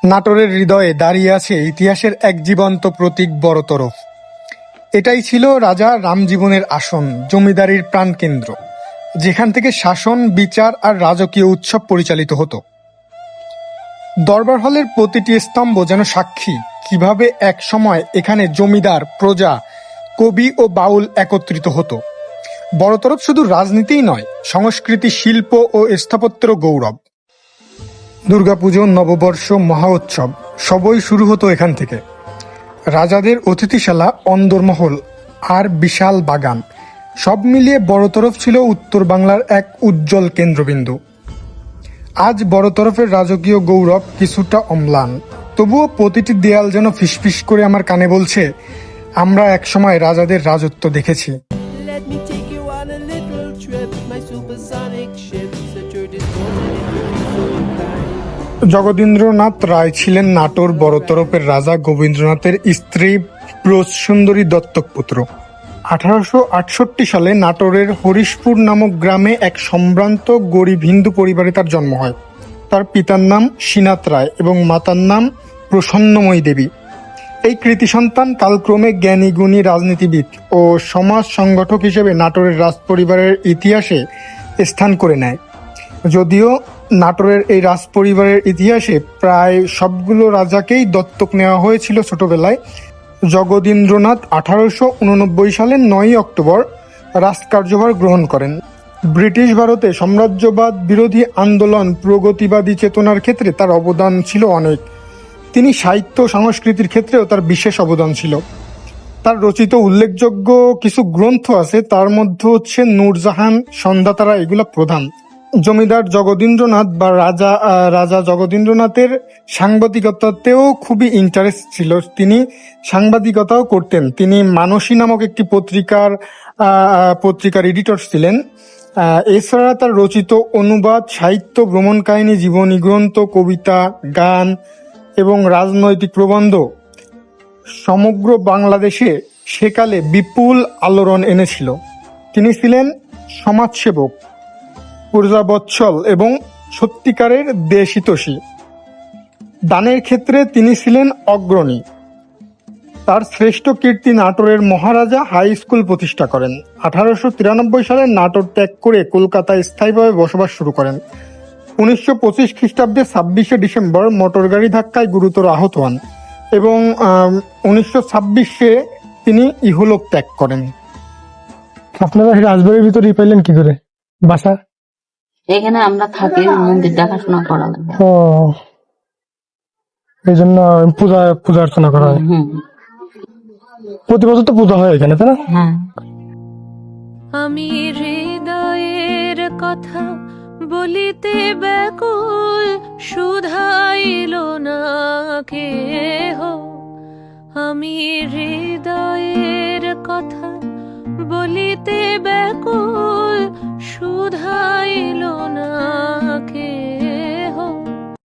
নাটোরের হৃদয়ে দাঁড়িয়ে আছে ইতিহাসের এক জীবন্ত প্রতীক বড়তরফ। এটাই ছিল রাজা রামজীবনের আসন, জমিদারির প্রাণকেন্দ্র, যেখান থেকে শাসন, বিচার আর রাজকীয় উৎসব পরিচালিত হতো। দরবার হলের প্রতিটি স্তম্ভ যেন সাক্ষী কিভাবে এক সময় এখানে জমিদার, প্রজা, কবি ও বাউল একত্রিত হতো। বড়তরফ শুধু রাজনীতিই নয়, সংস্কৃতি, শিল্প ও স্থাপত্যেরও গৌরব। দুর্গাপুজো, নববর্ষ, মহা উৎসব সবই শুরু হতো এখান থেকে। রাজাদের অতিথিশালা, অন্দরমহল আর বিশাল বাগান, সব মিলিয়ে বড়তরফ ছিল উত্তর বাংলার এক উজ্জ্বল কেন্দ্রবিন্দু। আজ বড়তরফের রাজকীয় গৌরব কিছুটা অম্লান, তবুও প্রতিটি দেয়াল যেন ফিসফিস করে আমার কানে বলছে, আমরা একসময় রাজাদের রাজত্ব দেখেছি। Let me take you on a little trip. My supersonic ship set your distorted. Jagadindranath রায় ছিলেন নাটোর বড়তরফের রাজা গোবিন্দ্রনাথের স্ত্রী ব্রজসুন্দরী দত্তক পুত্র। 1868 সালে নাটোরের হরিশপুর নামক গ্রামে এক সম্ভ্রান্ত গরিব হিন্দু পরিবারে তার জন্ম হয়। তার পিতার নাম শ্রীনাথ রায় এবং মাতার নাম প্রসন্নময়ী দেবী। এই কৃতি সন্তান কালক্রমে জ্ঞানী গুণী রাজনীতিবিদ ও সমাজ সংগঠক হিসেবে নাটোরের রাজপরিবারের ইতিহাসে স্থান করে নেয়। যদিও নাটোরের এই রাজপরিবারের ইতিহাসে প্রায় সবগুলো রাজাকেই দত্তক নেওয়া হয়েছিল ছোটবেলায়, জগদীন্দ্রনাথ 1889 সালের 9 অক্টোবর রাজকার্যভার গ্রহণ করেন। ব্রিটিশ ভারতে সাম্রাজ্যবাদ বিরোধী আন্দোলন, প্রগতিবাদী চেতনার ক্ষেত্রে তার অবদান ছিল অনেক। তিনি সাহিত্য সংস্কৃতির ক্ষেত্রেও তার বিশেষ অবদান ছিল। তার রচিত উল্লেখযোগ্য কিছু গ্রন্থ আছে, তার মধ্যে হচ্ছে নূরজাহান, সন্ধ্যাতারা, এগুলো প্রধান। জমিদার জগদীন্দ্রনাথ বা রাজা জগদীন্দ্রনাথের সাংবাদিকতাতেও খুবই ইন্টারেস্ট ছিল। তিনি সাংবাদিকতাও করতেন। তিনি মানসী নামক একটি পত্রিকার এডিটর ছিলেন। এছাড়া তার রচিত অনুবাদ, সাহিত্য, ভ্রমণ কাহিনী, জীবনী গ্রন্থ, কবিতা, গান এবং রাজনৈতিক প্রবন্ধ সমগ্র বাংলাদেশে সেকালে বিপুল আলোড়ন এনেছিল। তিনি ছিলেন সমাজসেবক, প্রজাবৎসল এবং সত্যিকারের দেশহিতৈষী। দানের ক্ষেত্রে তিনি ছিলেন অগ্রণী। তার শ্রেষ্ঠ কীর্তি নাটোরের মহারাজা হাই স্কুল প্রতিষ্ঠা করেন। 1893 সালে নাটোর ত্যাগ করে কলকাতায় স্থায়ীভাবে বসবাস শুরু করেন। 1925 খ্রিস্টাব্দে 26শে ডিসেম্বর মোটরগাড়ি ধাক্কায় গুরুতর আহত হন এবং 1926-এ তিনি ইহলোক ত্যাগ করেন। আপনারা রাজবাড়ির ভিতরে পাইলেন কি করে বাসা? এখানে আমরা থাকি, মন্দির দেখাশোনা করা লাগে। ও, এই জন্য পূজা অর্চনা করা হয়। প্রতি বছর তো পূজা হয় এখানে, তাই না? হ্যাঁ। আমি হৃদয়ের কথা বলিতে ব্যাকুল, শুধাইল না কেহ। আমি হৃদয়ের কথা বলিতে ব্যাকুল, শুধাইল না